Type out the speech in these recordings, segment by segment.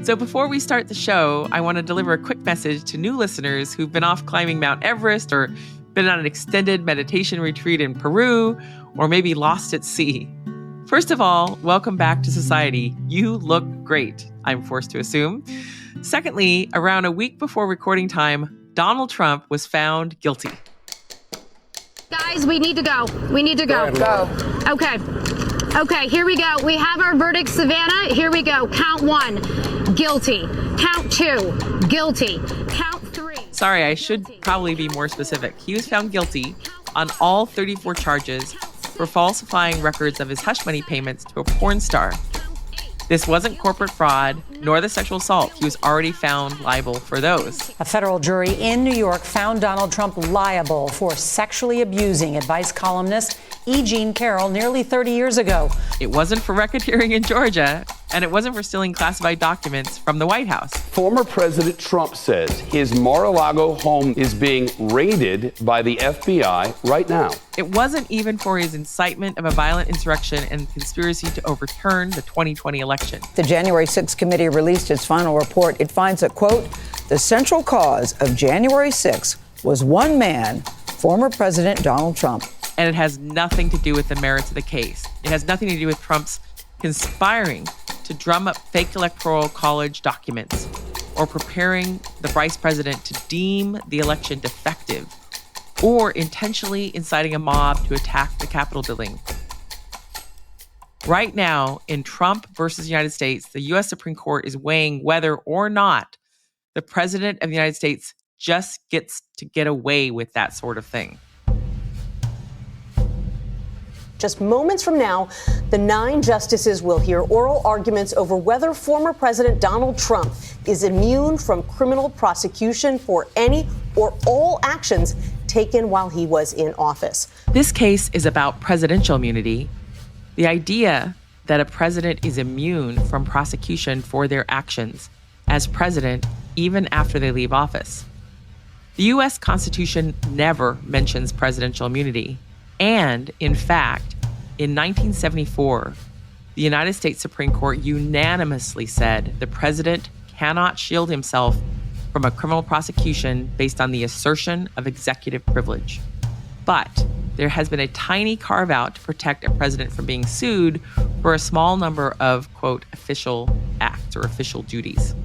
So before we start the show, I want to deliver a quick message to new listeners who've been off climbing Mount Everest or been on an extended meditation retreat in Peru, or maybe lost at sea. First of all, welcome back to society. You look great, I'm forced to assume. Secondly, around a week before recording time, Donald Trump was found guilty. Guys, we need to go. We need to go. Go. Okay, here we go. We have our verdict, Savannah. Here we go. Count 1, guilty. Count 2, guilty. Count 3. Sorry, I should probably be more specific. He was found guilty on all 34 charges for falsifying records of his hush money payments to a porn star. This wasn't corporate fraud, nor the sexual assault. He was already found liable for those. A federal jury in New York found Donald Trump liable for sexually abusing advice columnist E. Jean Carroll nearly 30 years ago. It wasn't for racketeering in Georgia, and it wasn't for stealing classified documents from the White House. Former President Trump says his Mar-a-Lago home is being raided by the FBI right now. It wasn't even for his incitement of a violent insurrection and conspiracy to overturn the 2020 election. The January 6th committee released its final report. It finds that, quote, the central cause of January 6th was one man, former President Donald Trump. And it has nothing to do with the merits of the case. It has nothing to do with Trump's conspiring to drum up fake electoral college documents or preparing the vice president to deem the election defective or intentionally inciting a mob to attack the Capitol building. Right now, in Trump versus United States, the U.S. Supreme Court is weighing whether or not the president of the United States just gets to get away with that sort of thing. Just moments from now, the 9 justices will hear oral arguments over whether former President Donald Trump is immune from criminal prosecution for any or all actions taken while he was in office. This case is about presidential immunity. The idea that a president is immune from prosecution for their actions as president even after they leave office. The U.S. Constitution never mentions presidential immunity. And, in fact, in 1974, the United States Supreme Court unanimously said the president cannot shield himself from a criminal prosecution based on the assertion of executive privilege. But there has been a tiny carve-out to protect a president from being sued for a small number of, quote, official acts or official duties.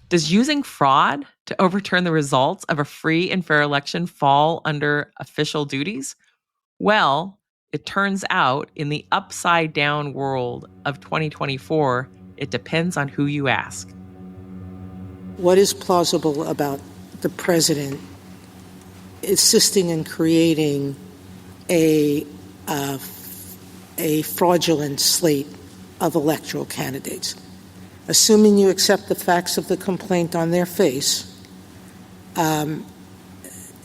Does using fraud to overturn the results of a free and fair election fall under official duties? Well, it turns out in the upside-down world of 2024, it depends on who you ask. What is plausible about the president assisting in creating a fraudulent slate of electoral candidates? Assuming you accept the facts of the complaint on their face,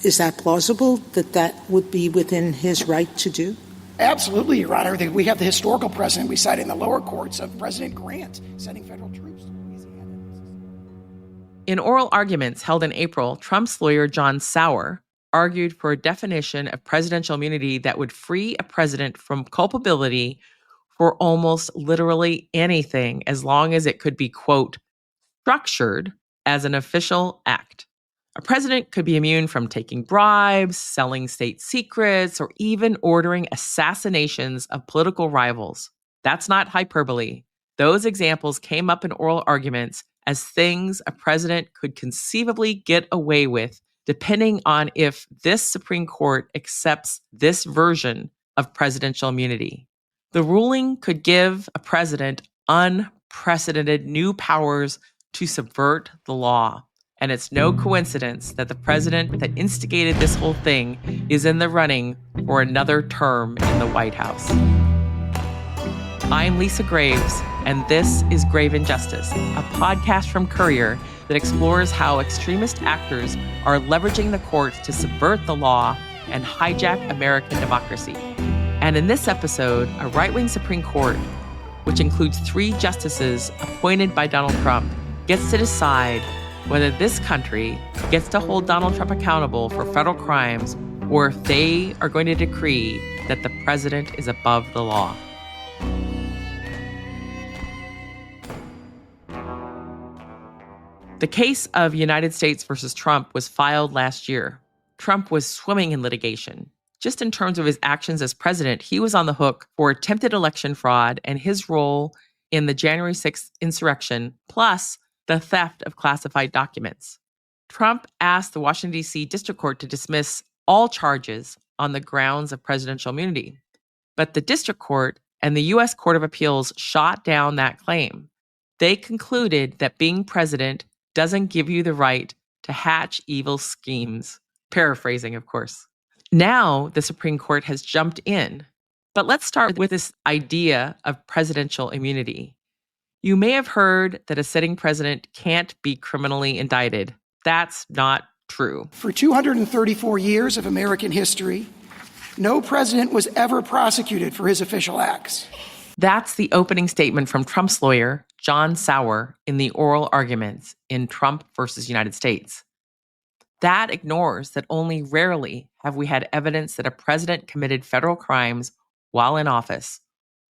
is that plausible that would be within his right to do? Absolutely, Your Honor. We have the historical precedent we cited in the lower courts of President Grant sending federal troops to Louisiana. In oral arguments held in April, Trump's lawyer John Sauer argued for a definition of presidential immunity that would free a president from culpability for almost literally anything as long as it could be, quote, structured as an official act. A president could be immune from taking bribes, selling state secrets, or even ordering assassinations of political rivals. That's not hyperbole. Those examples came up in oral arguments as things a president could conceivably get away with, depending on if this Supreme Court accepts this version of presidential immunity. The ruling could give a president unprecedented new powers to subvert the law. And it's no coincidence that the president that instigated this whole thing is in the running for another term in the White House. I'm Lisa Graves, and this is Grave Injustice, a podcast from Courier that explores how extremist actors are leveraging the courts to subvert the law and hijack American democracy. And in this episode, a right-wing Supreme Court, which includes 3 justices appointed by Donald Trump, gets to decide whether this country gets to hold Donald Trump accountable for federal crimes or if they are going to decree that the president is above the law. The case of United States versus Trump was filed last year. Trump was swimming in litigation. Just in terms of his actions as president, he was on the hook for attempted election fraud and his role in the January 6th insurrection, plus the theft of classified documents. Trump asked the Washington, D.C. District Court to dismiss all charges on the grounds of presidential immunity. But the District Court and the U.S. Court of Appeals shot down that claim. They concluded that being president doesn't give you the right to hatch evil schemes. Paraphrasing, of course. Now the Supreme Court has jumped in. But let's start with this idea of presidential immunity. You may have heard that a sitting president can't be criminally indicted. That's not true. For 234 years of American history, no president was ever prosecuted for his official acts. That's the opening statement from Trump's lawyer, John Sauer, in the oral arguments in Trump versus United States. That ignores that only rarely have we had evidence that a president committed federal crimes while in office.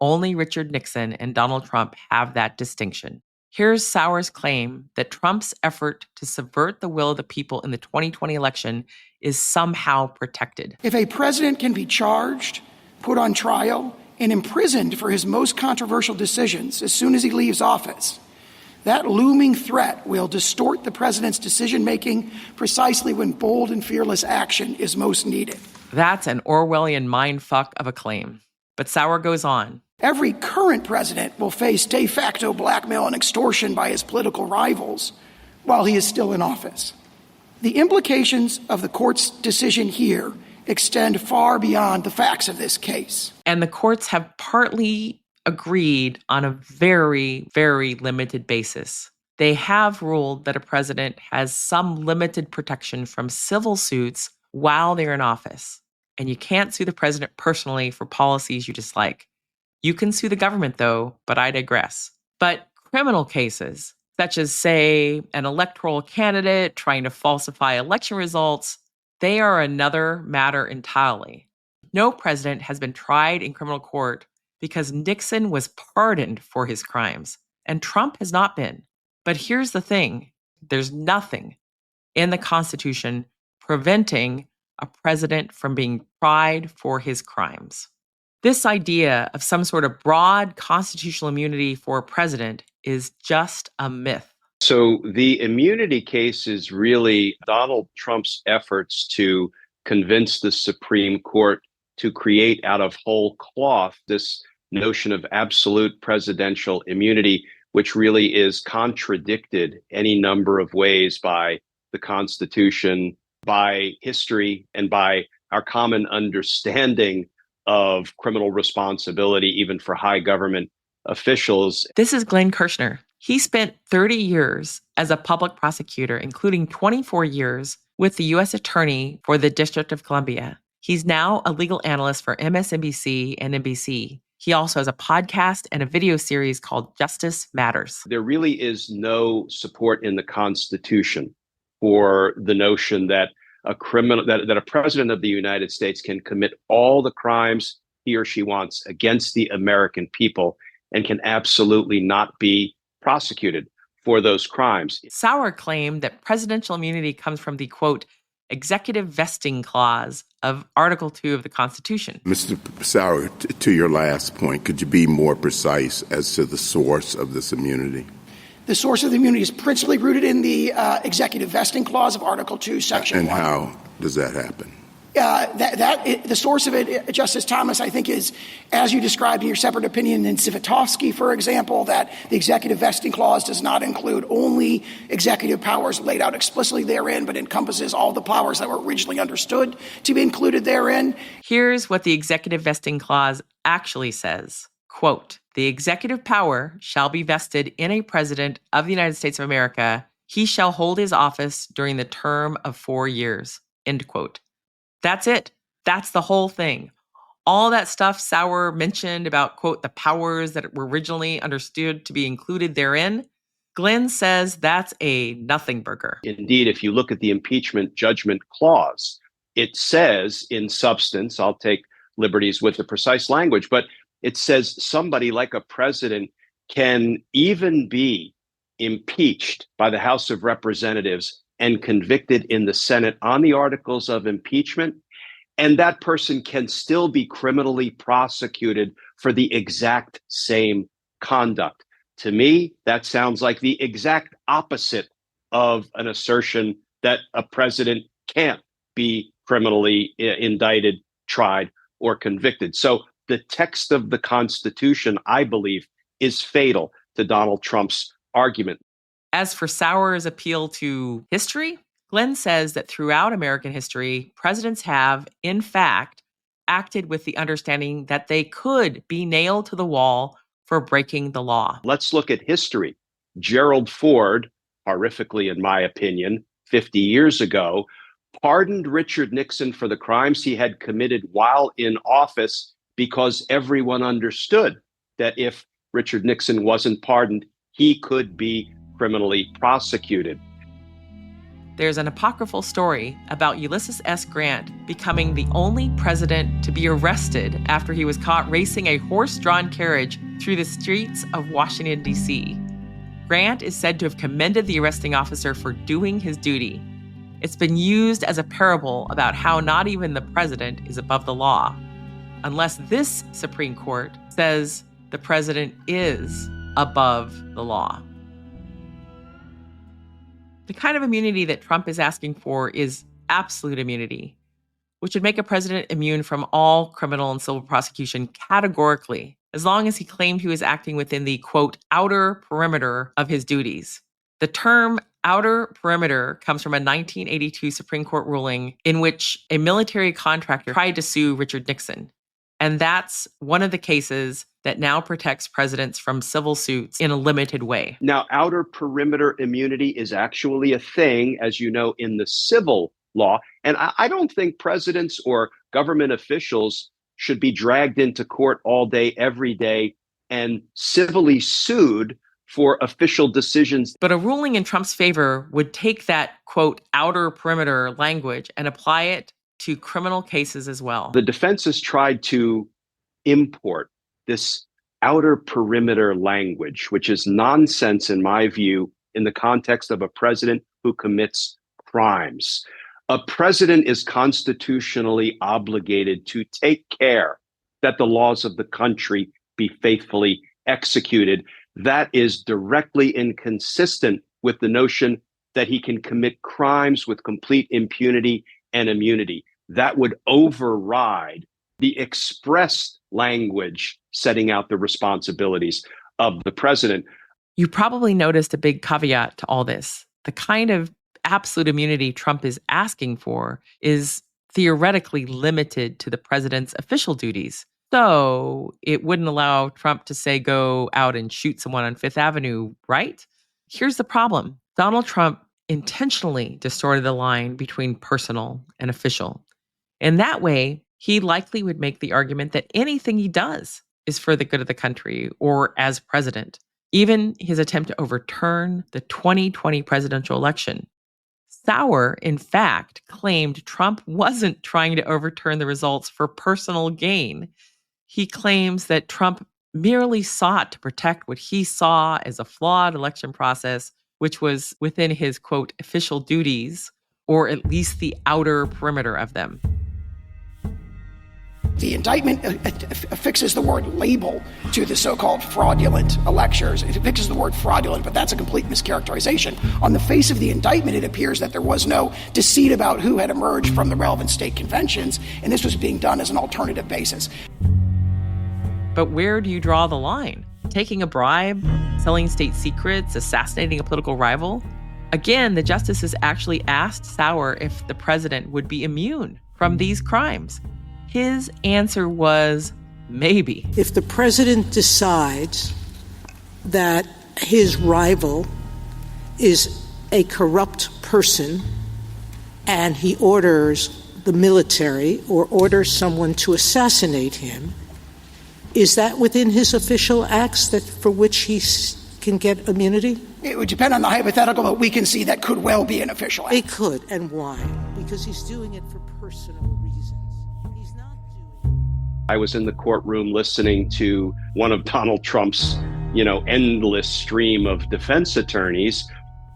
Only Richard Nixon and Donald Trump have that distinction. Here's Sauer's claim that Trump's effort to subvert the will of the people in the 2020 election is somehow protected. If a president can be charged, put on trial, and imprisoned for his most controversial decisions as soon as he leaves office, that looming threat will distort the president's decision-making precisely when bold and fearless action is most needed. That's an Orwellian mindfuck of a claim. But Sauer goes on. Every current president will face de facto blackmail and extortion by his political rivals while he is still in office. The implications of the court's decision here extend far beyond the facts of this case. And the courts have partly agreed on a very, very limited basis. They have ruled that a president has some limited protection from civil suits while they're in office. And you can't sue the president personally for policies you dislike. You can sue the government, though, but I digress. But criminal cases, such as, say, an electoral candidate trying to falsify election results, they are another matter entirely. No president has been tried in criminal court because Nixon was pardoned for his crimes, and Trump has not been. But here's the thing. There's nothing in the Constitution preventing a president from being tried for his crimes. This idea of some sort of broad constitutional immunity for a president is just a myth. So the immunity case is really Donald Trump's efforts to convince the Supreme Court to create out of whole cloth this notion of absolute presidential immunity, which really is contradicted any number of ways by the Constitution, by history, and by our common understanding of criminal responsibility, even for high government officials. This is Glenn Kirshner. He spent 30 years as a public prosecutor, including 24 years with the U.S. Attorney for the District of Columbia. He's now a legal analyst for MSNBC and NBC. He also has a podcast and a video series called Justice Matters. There really is no support in the Constitution for the notion that a president of the United States can commit all the crimes he or she wants against the American people and can absolutely not be prosecuted for those crimes. Sauer claimed that presidential immunity comes from the, quote, executive vesting clause of Article 2 of the Constitution. Mr. Sauer, to your last point, could you be more precise as to the source of this immunity? The source of the immunity is principally rooted in the executive vesting clause of Article 2, Section 1. And how does that happen? The source of it, Justice Thomas, I think is, as you described in your separate opinion in Zivotofsky, for example, that the executive vesting clause does not include only executive powers laid out explicitly therein, but encompasses all the powers that were originally understood to be included therein. Here's what the executive vesting clause actually says. Quote, the executive power shall be vested in a president of the United States of America. He shall hold his office during the term of 4 years. End quote. That's it. That's the whole thing. All that stuff Sauer mentioned about, quote, the powers that were originally understood to be included therein, Glenn says that's a nothing burger. Indeed, if you look at the impeachment judgment clause, it says in substance, I'll take liberties with the precise language, but it says somebody like a president can even be impeached by the House of Representatives and convicted in the Senate on the articles of impeachment, and that person can still be criminally prosecuted for the exact same conduct. To me, that sounds like the exact opposite of an assertion that a president can't be criminally indicted, tried, or convicted. So the text of the Constitution, I believe, is fatal to Donald Trump's argument. As for Sauer's appeal to history, Glenn says that throughout American history, presidents have, in fact, acted with the understanding that they could be nailed to the wall for breaking the law. Let's look at history. Gerald Ford, horrifically in my opinion, 50 years ago, pardoned Richard Nixon for the crimes he had committed while in office because everyone understood that if Richard Nixon wasn't pardoned, he could be criminally prosecuted. There's an apocryphal story about Ulysses S. Grant becoming the only president to be arrested after he was caught racing a horse-drawn carriage through the streets of Washington, D.C. Grant is said to have commended the arresting officer for doing his duty. It's been used as a parable about how not even the president is above the law, unless this Supreme Court says the president is above the law. The kind of immunity that Trump is asking for is absolute immunity, which would make a president immune from all criminal and civil prosecution categorically, as long as he claimed he was acting within the, quote, outer perimeter of his duties. The term outer perimeter comes from a 1982 Supreme Court ruling in which a military contractor tried to sue Richard Nixon. And that's one of the cases that now protects presidents from civil suits in a limited way. Now, outer perimeter immunity is actually a thing, as you know, in the civil law. And I don't think presidents or government officials should be dragged into court all day, every day, and civilly sued for official decisions. But a ruling in Trump's favor would take that, quote, outer perimeter language and apply it to criminal cases as well. The defense has tried to import this outer perimeter language, which is nonsense in my view, in the context of a president who commits crimes. A president is constitutionally obligated to take care that the laws of the country be faithfully executed. That is directly inconsistent with the notion that he can commit crimes with complete impunity and immunity. That would override the express language setting out the responsibilities of the president. You probably noticed a big caveat to all this. The kind of absolute immunity Trump is asking for is theoretically limited to the president's official duties. So it wouldn't allow Trump to say, go out and shoot someone on Fifth Avenue, right? Here's the problem. Donald Trump intentionally distorted the line between personal and official. In that way, he likely would make the argument that anything he does is for the good of the country or as president. Even his attempt to overturn the 2020 presidential election. Sauer, in fact, claimed Trump wasn't trying to overturn the results for personal gain. He claims that Trump merely sought to protect what he saw as a flawed election process, which was within his, quote, official duties, or at least the outer perimeter of them. The indictment affixes the word label to the so-called fraudulent electors. It affixes the word fraudulent, but that's a complete mischaracterization. On the face of the indictment, it appears that there was no deceit about who had emerged from the relevant state conventions, and this was being done as an alternative basis. But where do you draw the line? Taking a bribe, selling state secrets, assassinating a political rival? Again, the justices actually asked Sauer if the president would be immune from these crimes. His answer was maybe. If the president decides that his rival is a corrupt person and he orders the military or orders someone to assassinate him, is that within his official acts that for which he can get immunity? It would depend on the hypothetical, but we can see that could well be an official act. It could, and why? Because he's doing it for personal reasons. I was in the courtroom listening to one of Donald Trump's endless stream of defense attorneys,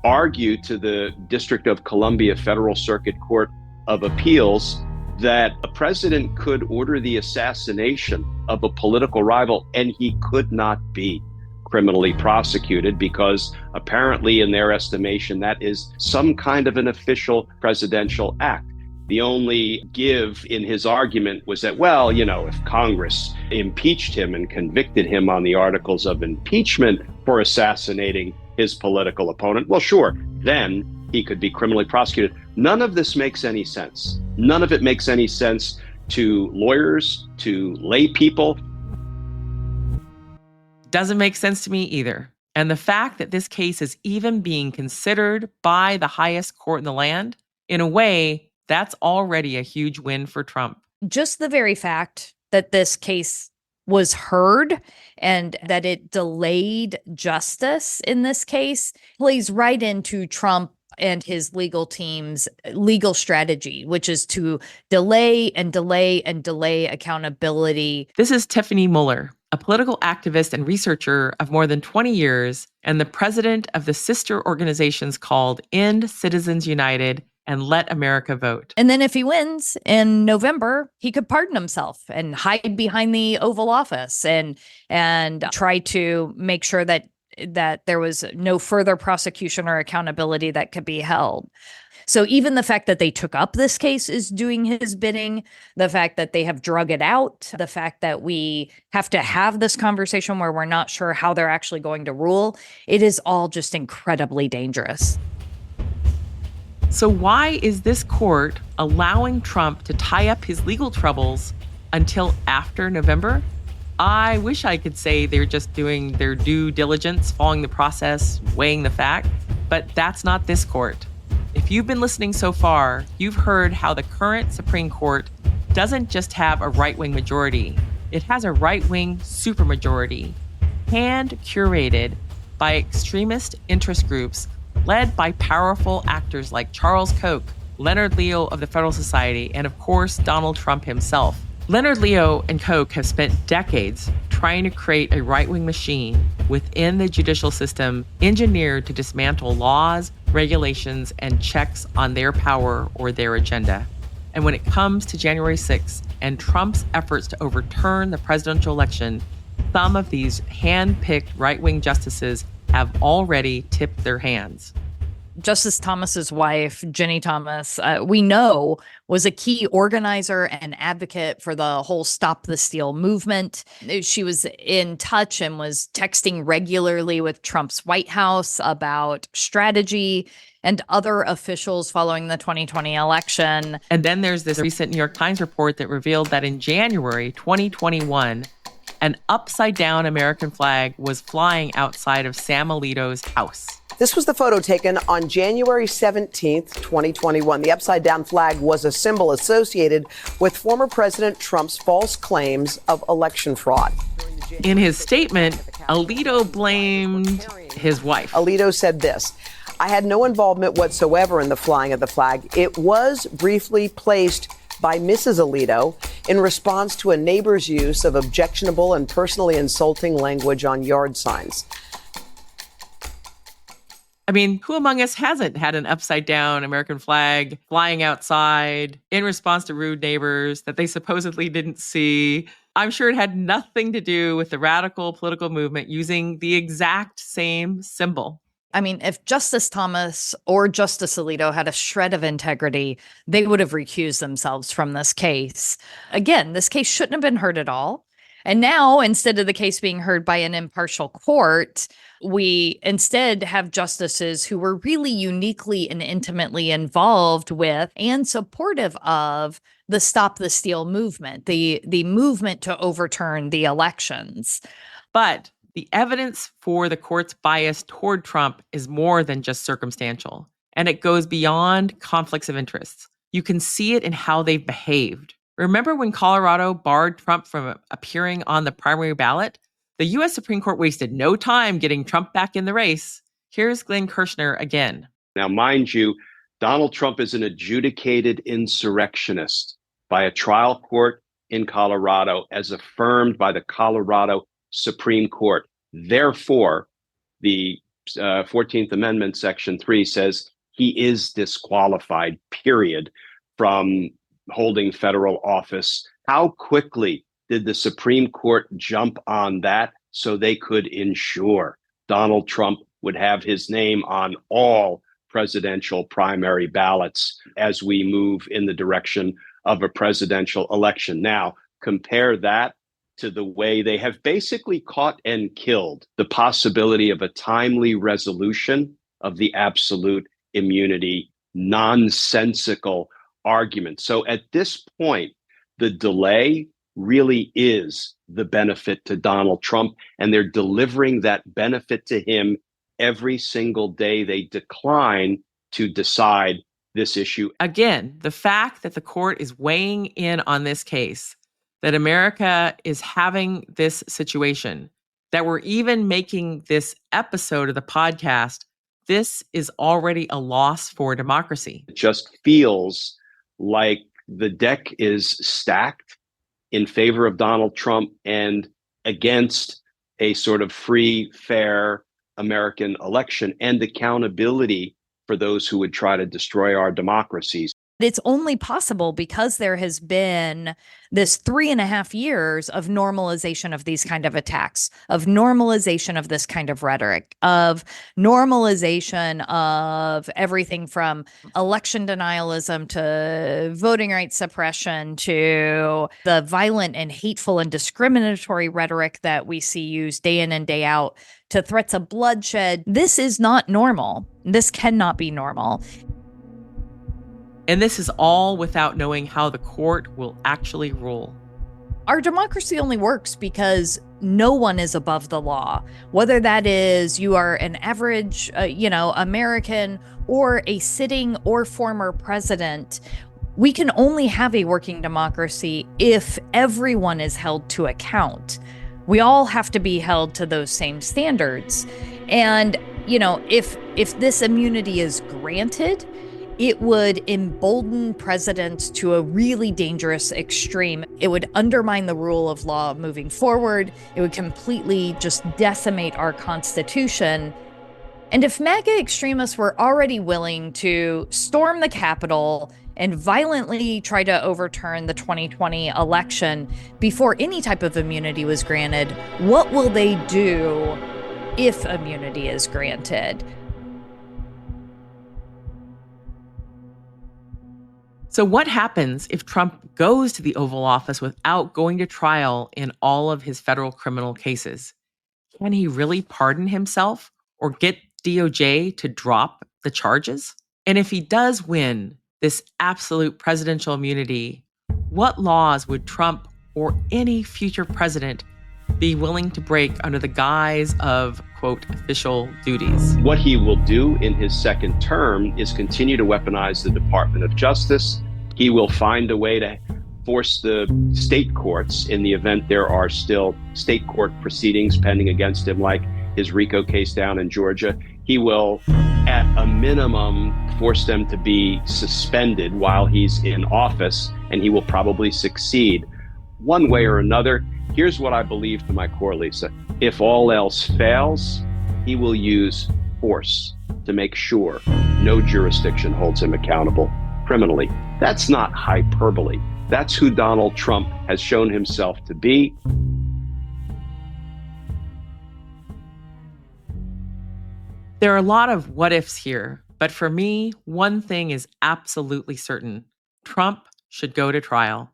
argue to the District of Columbia Federal Circuit Court of Appeals that a president could order the assassination of a political rival and he could not be criminally prosecuted because apparently in their estimation that is some kind of an official presidential act. The only give in his argument was that, if Congress impeached him and convicted him on the articles of impeachment for assassinating his political opponent, well, sure, then he could be criminally prosecuted. None of this makes any sense. None of it makes any sense to lawyers, to lay people. Doesn't make sense to me either. And the fact that this case is even being considered by the highest court in the land, in a way, that's already a huge win for Trump. Just the very fact that this case was heard and that it delayed justice in this case plays right into Trump and his legal team's legal strategy, which is to delay and delay and delay accountability. This is Tiffany Muller, a political activist and researcher of more than 20 years and the president of the sister organizations called End Citizens United and Let America Vote. And then if he wins in November, he could pardon himself and hide behind the Oval Office and try to make sure that there was no further prosecution or accountability that could be held. So even the fact that they took up this case is doing his bidding, the fact that they have drug it out, the fact that we have to have this conversation where we're not sure how they're actually going to rule, it is all just incredibly dangerous. So why is this court allowing Trump to tie up his legal troubles until after November? I wish I could say they're just doing their due diligence, following the process, weighing the fact, but that's not this court. If you've been listening so far, you've heard how the current Supreme Court doesn't just have a right-wing majority. It has a right-wing supermajority, hand-curated by extremist interest groups led by powerful actors like Charles Koch, Leonard Leo of the Federal Society, and of course, Donald Trump himself. Leonard Leo and Koch have spent decades trying to create a right-wing machine within the judicial system engineered to dismantle laws, regulations, and checks on their power or their agenda. And when it comes to January 6th and Trump's efforts to overturn the presidential election, some of these hand-picked right-wing justices have already tipped their hands. Justice Thomas's wife, Jenny Thomas, we know was a key organizer and advocate for the whole Stop the Steal movement. She was in touch and was texting regularly with Trump's White House about strategy and other officials following the 2020 election. And then there's this recent New York Times report that revealed that in January 2021, an upside-down American flag was flying outside of Sam Alito's house. This was the photo taken on January 17th, 2021. The upside-down flag was a symbol associated with former President Trump's false claims of election fraud. In his statement, Alito blamed his wife. Alito said this: "I had no involvement whatsoever in the flying of the flag. It was briefly placed by Mrs. Alito in response to a neighbor's use of objectionable and personally insulting language on yard signs." I mean, who among us hasn't had an upside-down American flag flying outside in response to rude neighbors that they supposedly didn't see? I'm sure it had nothing to do with the radical political movement using the exact same symbol. I mean, if Justice Thomas or Justice Alito had a shred of integrity, they would have recused themselves from this case. Again, this case shouldn't have been heard at all. And now, instead of the case being heard by an impartial court, we instead have justices who were really uniquely and intimately involved with and supportive of the Stop the Steal movement, the movement to overturn the elections. But the evidence for the court's bias toward Trump is more than just circumstantial, and it goes beyond conflicts of interest. You can see it in how they've behaved. Remember when Colorado barred Trump from appearing on the primary ballot? The U.S. Supreme Court wasted no time getting Trump back in the race. Here's Glenn Kirshner again. Now, mind you, Donald Trump is an adjudicated insurrectionist by a trial court in Colorado, as affirmed by the Colorado Supreme Court. Therefore, the 14th Amendment, Section 3 says he is disqualified, period, from holding federal office. How quickly did the Supreme Court jump on that so they could ensure Donald Trump would have his name on all presidential primary ballots as we move in the direction of a presidential election? Now, compare that to the way they have basically caught and killed the possibility of a timely resolution of the absolute immunity nonsensical argument. So at this point, the delay really is the benefit to Donald Trump, and they're delivering that benefit to him every single day they decline to decide this issue. Again, the fact that the court is weighing in on this case, that America is having this situation, that we're even making this episode of the podcast, this is already a loss for democracy. It just feels like the deck is stacked in favor of Donald Trump and against a sort of free, fair American election and accountability for those who would try to destroy our democracies. It's only possible because there has been this 3.5 years of normalization of these kind of attacks, of normalization of this kind of rhetoric, of normalization of everything from election denialism to voting rights suppression to the violent and hateful and discriminatory rhetoric that we see used day in and day out, to threats of bloodshed. This is not normal. This cannot be normal. And this is all without knowing how the court will actually rule. Our democracy only works because no one is above the law, whether that is you are an average, American or a sitting or former president. We can only have a working democracy if everyone is held to account. We all have to be held to those same standards. And, if this immunity is granted, it would embolden presidents to a really dangerous extreme. It would undermine the rule of law moving forward. It would completely just decimate our Constitution. And if MAGA extremists were already willing to storm the Capitol and violently try to overturn the 2020 election before any type of immunity was granted, what will they do if immunity is granted? So what happens if Trump goes to the Oval Office without going to trial in all of his federal criminal cases? Can he really pardon himself or get DOJ to drop the charges? And if he does win this absolute presidential immunity, what laws would Trump or any future president be willing to break under the guise of, quote, official duties? What he will do in his second term is continue to weaponize the Department of Justice. He will find a way to force the state courts, in the event there are still state court proceedings pending against him, like his RICO case down in Georgia. He will, at a minimum, force them to be suspended while he's in office, and he will probably succeed one way or another. Here's what I believe to my core, Lisa. If all else fails, he will use force to make sure no jurisdiction holds him accountable criminally. That's not hyperbole. That's who Donald Trump has shown himself to be. There are a lot of what ifs here, but for me, one thing is absolutely certain. Trump should go to trial.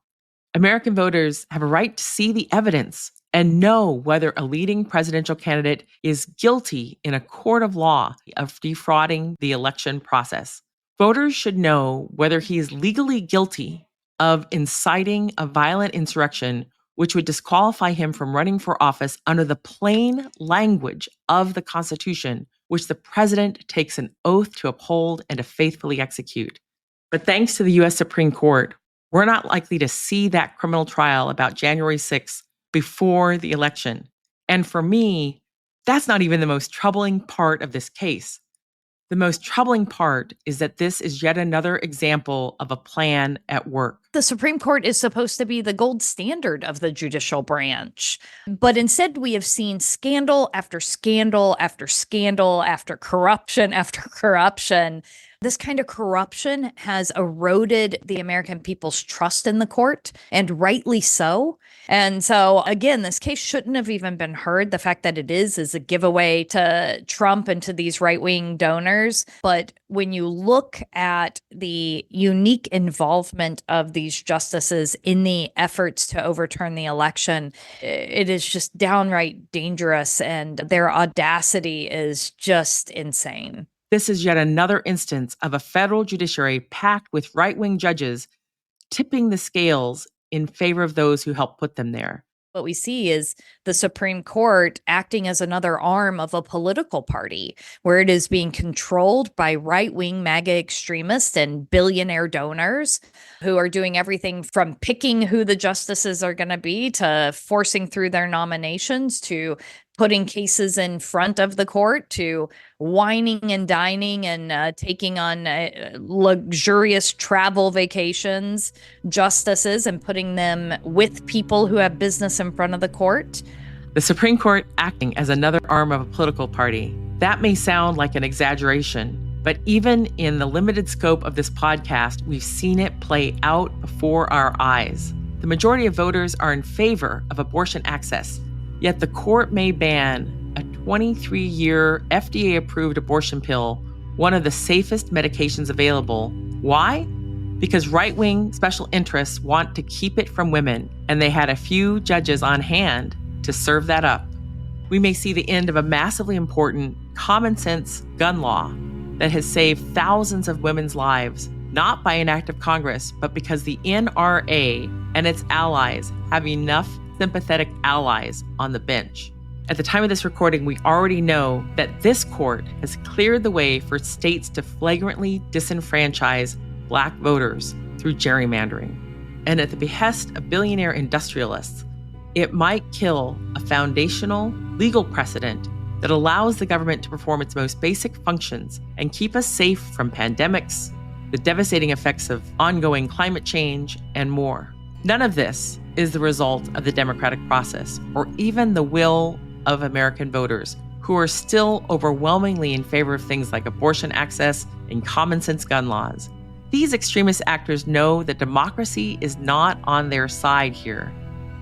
American voters have a right to see the evidence and know whether a leading presidential candidate is guilty in a court of law of defrauding the election process. Voters should know whether he is legally guilty of inciting a violent insurrection, which would disqualify him from running for office under the plain language of the Constitution, which the president takes an oath to uphold and to faithfully execute. But thanks to the U.S. Supreme Court, we're not likely to see that criminal trial about January 6th before the election. And for me, that's not even the most troubling part of this case. The most troubling part is that this is yet another example of a plan at work. The Supreme Court is supposed to be the gold standard of the judicial branch. But instead, we have seen scandal after scandal after scandal after corruption after corruption. This kind of corruption has eroded the American people's trust in the court, and rightly so. And so, again, this case shouldn't have even been heard. The fact that it is a giveaway to Trump and to these right-wing donors. But when you look at the unique involvement of these justices in the efforts to overturn the election, it is just downright dangerous, and their audacity is just insane. This is yet another instance of a federal judiciary packed with right-wing judges tipping the scales in favor of those who helped put them there. What we see is the Supreme Court acting as another arm of a political party, where it is being controlled by right-wing MAGA extremists and billionaire donors who are doing everything from picking who the justices are going to be to forcing through their nominations to putting cases in front of the court to whining and dining and taking on luxurious travel vacations, justices, and putting them with people who have business in front of the court. The Supreme Court acting as another arm of a political party. That may sound like an exaggeration, but even in the limited scope of this podcast, we've seen it play out before our eyes. The majority of voters are in favor of abortion access, yet the court may ban a 23-year FDA-approved abortion pill, one of the safest medications available. Why? Because right-wing special interests want to keep it from women, and they had a few judges on hand to serve that up. We may see the end of a massively important, common-sense gun law that has saved thousands of women's lives, not by an act of Congress, but because the NRA and its allies have enough sympathetic allies on the bench. At the time of this recording, we already know that this court has cleared the way for states to flagrantly disenfranchise Black voters through gerrymandering. And at the behest of billionaire industrialists, it might kill a foundational legal precedent that allows the government to perform its most basic functions and keep us safe from pandemics, the devastating effects of ongoing climate change, and more. None of this is the result of the democratic process or even the will of American voters, who are still overwhelmingly in favor of things like abortion access and common sense gun laws. These extremist actors know that democracy is not on their side here.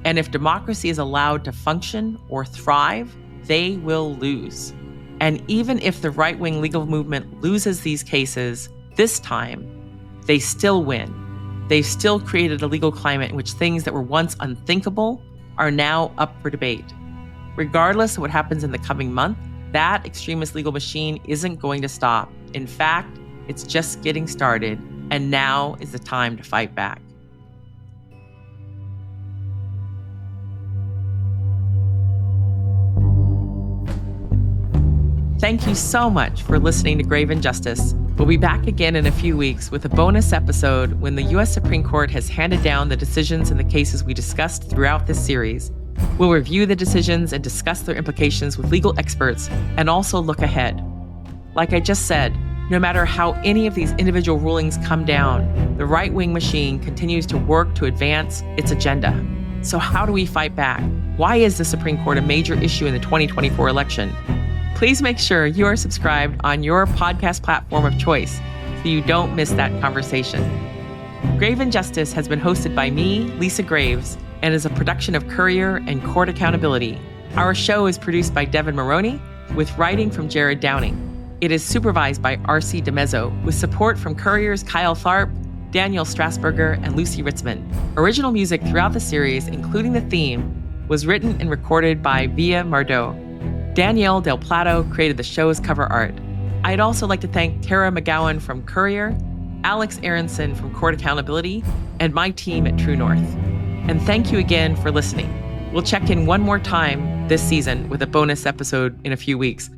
And if democracy is allowed to function or thrive, they will lose. And even if the right-wing legal movement loses these cases this time, they still win. They've still created a legal climate in which things that were once unthinkable are now up for debate. Regardless of what happens in the coming month, that extremist legal machine isn't going to stop. In fact, it's just getting started, and now is the time to fight back. Thank you so much for listening to Grave Injustice. We'll be back again in a few weeks with a bonus episode when the U.S. Supreme Court has handed down the decisions in the cases we discussed throughout this series. We'll review the decisions and discuss their implications with legal experts and also look ahead. Like I just said, no matter how any of these individual rulings come down, the right-wing machine continues to work to advance its agenda. So how do we fight back? Why is the Supreme Court a major issue in the 2024 election? Please make sure you are subscribed on your podcast platform of choice so you don't miss that conversation. Grave Injustice has been hosted by me, Lisa Graves, and is a production of Courier and Court Accountability. Our show is produced by Devin Maroney, with writing from Jared Downing. It is supervised by R.C. DeMezzo, with support from Courier's Kyle Tharp, Daniel Strasburger, and Lucy Ritzman. Original music throughout the series, including the theme, was written and recorded by Via Mardot. Danielle Del Plato created the show's cover art. I'd also like to thank Tara McGowan from Courier, Alex Aronson from Court Accountability, and my team at True North. And thank you again for listening. We'll check in one more time this season with a bonus episode in a few weeks.